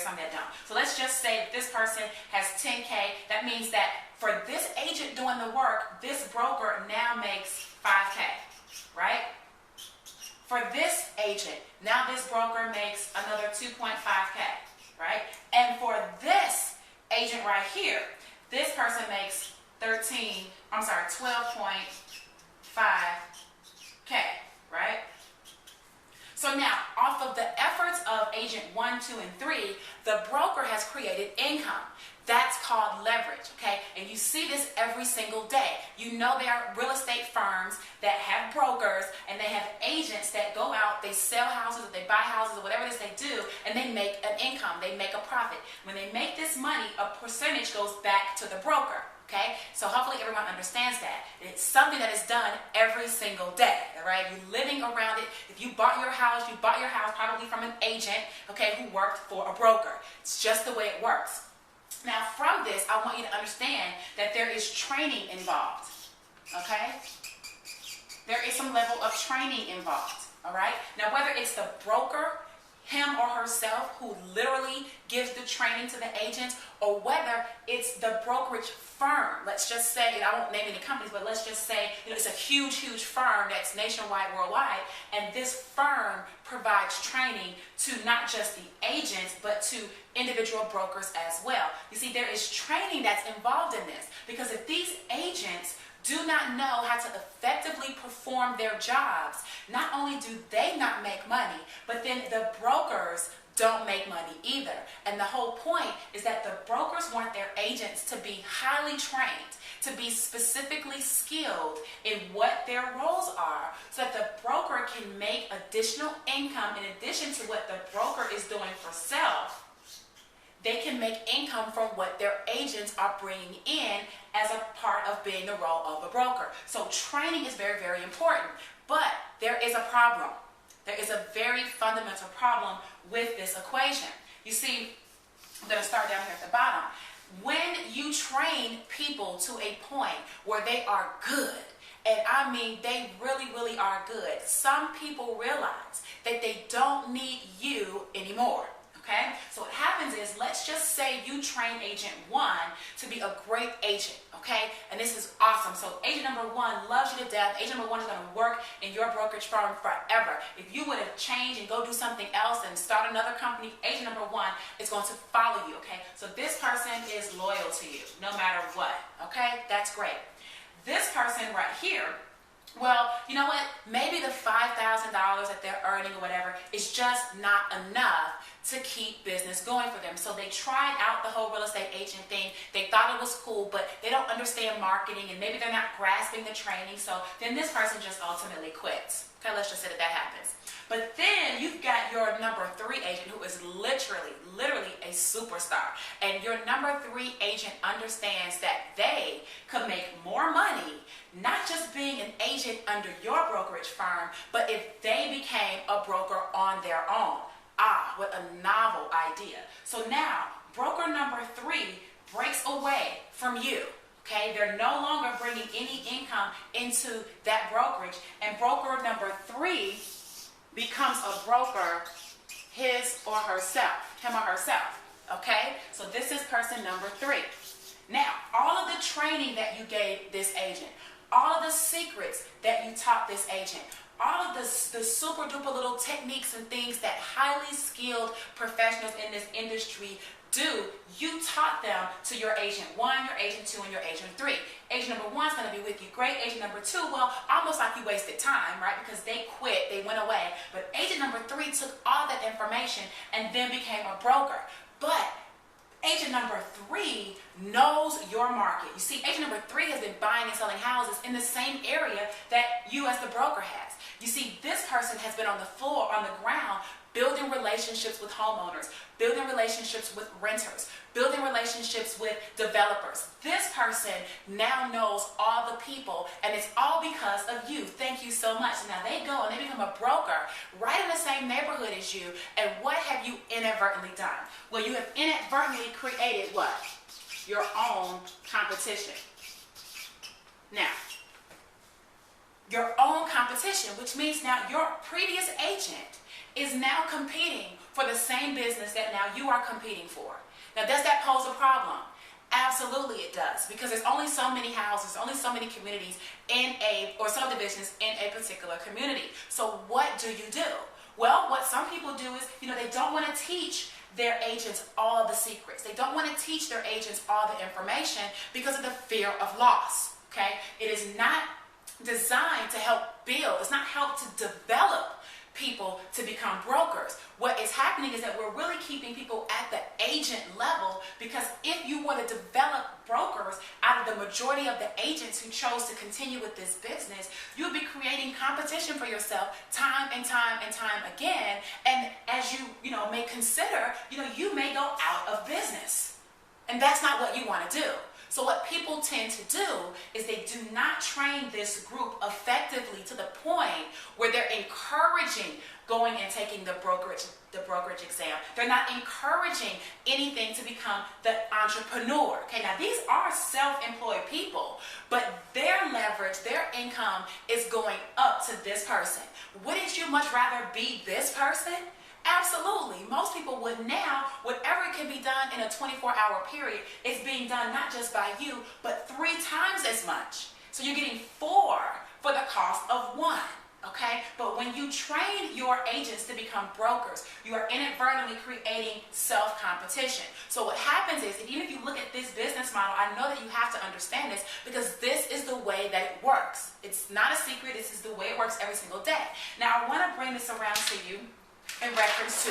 some that don't. So let's just say that this person has 10K. That means that for this agent doing the work, this broker now makes 5K, right? For this agent, now this broker makes another 2.5K, right? And for this agent right here, this person makes 12.5K, right? So now, off of the efforts of agent 1, 2, and 3, the broker has created income. That's called leverage, okay? And you see this every single day. You know there are real estate firms that have brokers and they have agents that go out, they sell houses or they buy houses or whatever it is they do, and they make an income, they make a profit. When they make this money, a percentage goes back to the broker, okay? So hopefully everyone understands that. It's something that is done every single day, all right? You're living around it. If you bought your house probably from an agent, okay, who worked for a broker. It's just the way it works. Now, from this, I want you to understand that there is training involved, okay? There is some level of training involved, all right? Now, whether it's the broker, him or herself, who literally gives the training to the agent, or whether it's the brokerage firm. Let's just say, and I won't name any companies, but let's just say, it's a huge, huge firm that's nationwide, worldwide, and this firm provides training to not just the agents, but to individual brokers as well. You see, there is training that's involved in this, because if these agents do not know how to effectively perform their jobs, not only do they not make money, but then the brokers don't make money either. And the whole point is that the brokers want their agents to be highly trained, to be specifically skilled in what their roles are, so that the broker can make additional income in addition to what the broker is doing for self. They can make income from what their agents are bringing in as a part of being the role of a broker. So training is very, very important. But there is a problem. There is a very fundamental problem with this equation. You see, I'm going to start down here at the bottom. When you train people to a point where they are good, and I mean they really, really are good, some people realize that they don't need you anymore. Okay? So what happens is, let's just say you train agent 1 to be a great agent, okay? And this is awesome. So agent number 1 loves you to death. Agent number 1 is going to work in your brokerage firm forever. If you would have changed and go do something else and start another company, agent number 1 is going to follow you, okay? So this person is loyal to you no matter what, okay? That's great. This person right here, well, you know what? Maybe the $5,000 that they're earning or whatever is just not enough to keep business going for them. So they tried out the whole real estate agent thing. They thought it was cool, but they don't understand marketing and maybe they're not grasping the training. So then this person just ultimately quits. Okay, let's just say that happens. But then you've got your number 3 agent who is literally a superstar. And your number 3 agent understands that they could make more money, not just being an agent under your brokerage firm, but if they became a broker on their own. Ah, what a novel idea. So now, broker number 3 breaks away from you. Okay, they're no longer bringing any income into that brokerage, and broker number 3 becomes a broker his or herself, him or herself. Okay, so this is person number 3. Now, all of the training that you gave this agent, all of the secrets that you taught this agent, all of the super duper little techniques and things that highly skilled professionals in this industry do, you taught them to your agent 1, your agent 2, and your agent 3. Agent number 1 is going to be with you great. Agent number 2, well, almost like you wasted time, right? Because they quit, they went away. But agent number 3 took all that information and then became a broker. But agent number 3 knows your market. You see, agent number 3 has been buying and selling houses in the same area that you as the broker has. You see, this person has been on the floor, on the ground, building relationships with homeowners, building relationships with renters, building relationships with developers. This person now knows all the people, and it's all because of you. Thank you so much. Now they go and they become a broker right in the same neighborhood as you, and what have you inadvertently done? Well, you have inadvertently created what? Your own competition. Now, your own competition, which means now your previous agent is now competing for the same business that now you are competing for. Now, does that pose a problem? Absolutely it does, because there's only so many houses, only so many communities or subdivisions in a particular community. So what do you do? Well, what some people do is, they don't want to teach their agents all the secrets. They don't want to teach their agents all the information because of the fear of loss, okay? It is not designed to help build. It's not helped to develop people to become brokers. What is happening is that we're really keeping people at the agent level, because if you want to develop brokers out of the majority of the agents who chose to continue with this business, you'll be creating competition for yourself time and time and time again. And as you may consider, you may go out of business. And that's not what you want to do. So what people tend to do is they do not train this group effectively to the point where they're encouraging going and taking the brokerage exam. They're not encouraging anything to become the entrepreneur. Okay, now these are self-employed people, but their leverage, their income is going up to this person. Wouldn't you much rather be this person? Absolutely. Most people would now, whatever can be done in a 24-hour period, is being done not just by you, but 3 times as much. So you're getting 4 for the cost of 1. Okay? But when you train your agents to become brokers, you are inadvertently creating self-competition. So what happens is, even if you look at this business model, I know that you have to understand this, because this is the way that it works. It's not a secret. This is the way it works every single day. Now, I want to bring this around to you in reference to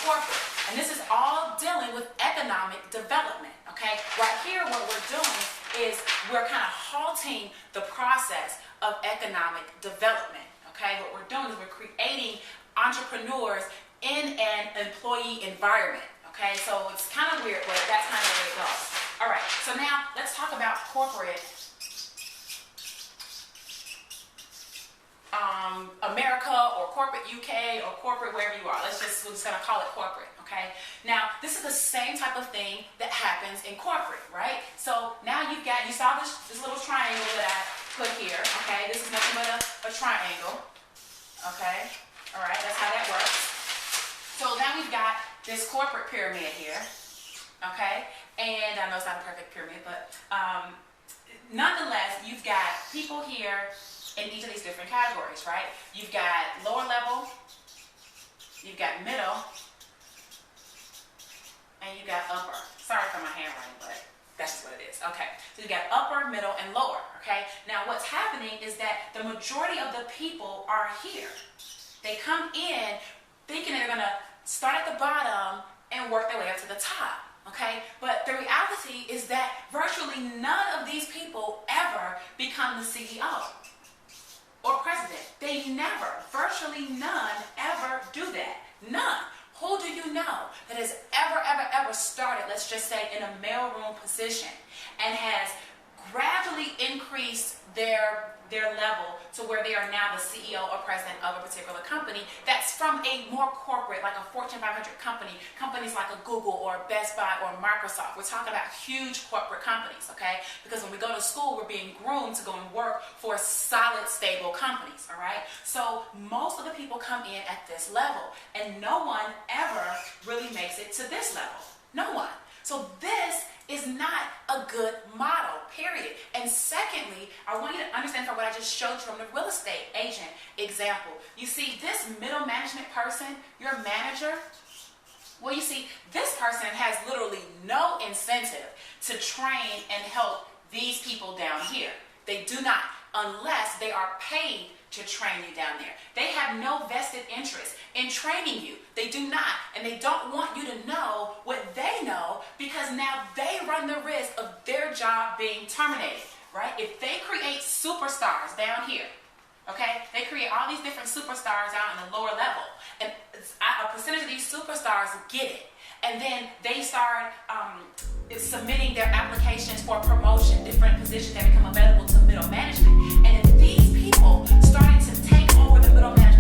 corporate. And this is all dealing with economic development, okay? Right here, what we're doing is we're kind of halting the process of economic development, okay? What we're doing is we're creating entrepreneurs in an employee environment, okay? So it's kind of weird, but that's kind of where it goes. All right, so now let's talk about corporate America, or corporate UK, or corporate wherever you are. We're just going to call it corporate, okay? Now, this is the same type of thing that happens in corporate, right? So now you saw this little triangle that I put here, okay? This is nothing but a triangle, okay? All right, that's how that works. So now we've got this corporate pyramid here, okay? And I know it's not a perfect pyramid, but nonetheless, you've got people here in each of these different categories, right? You've got lower level, you've got middle, and you got upper. Sorry for my handwriting, but that's just what it is. Okay, so you got upper, middle, and lower, okay? Now what's happening is that the majority of the people are here. They come in thinking they're gonna start at the bottom and work their way up to the top. Okay, but the reality is that virtually none of these people ever become the CEO or president. They never, virtually none, ever do that. None. Who do you know that has ever started, let's just say, in a mailroom position and has gradually increased their level to where they are now the CEO or president of a particular company that's from a more corporate, like a Fortune 500 company, companies like a Google or Best Buy or Microsoft. We're talking about huge corporate companies, okay? Because when we go to school, we're being groomed to go and work for solid, stable companies, all right? So most of the people come in at this level, and no one ever really makes it to this level. No one. So this is not a good model, period. And secondly, I want you to understand from what I just showed you from the real estate agent example. You see, this middle management person, your manager, well, you see, this person has literally no incentive to train and help these people down here. They do not, unless they are paid to train you down there. They have no vested interest in training you. They do not, and they don't want you to know what they know, because now they run the risk of their job being terminated, right? If they create superstars down here, okay, they create all these different superstars out in the lower level, and a percentage of these superstars get it, and then they start submitting their applications for promotion, different positions that become available to middle management, and if these people started to take over the middle management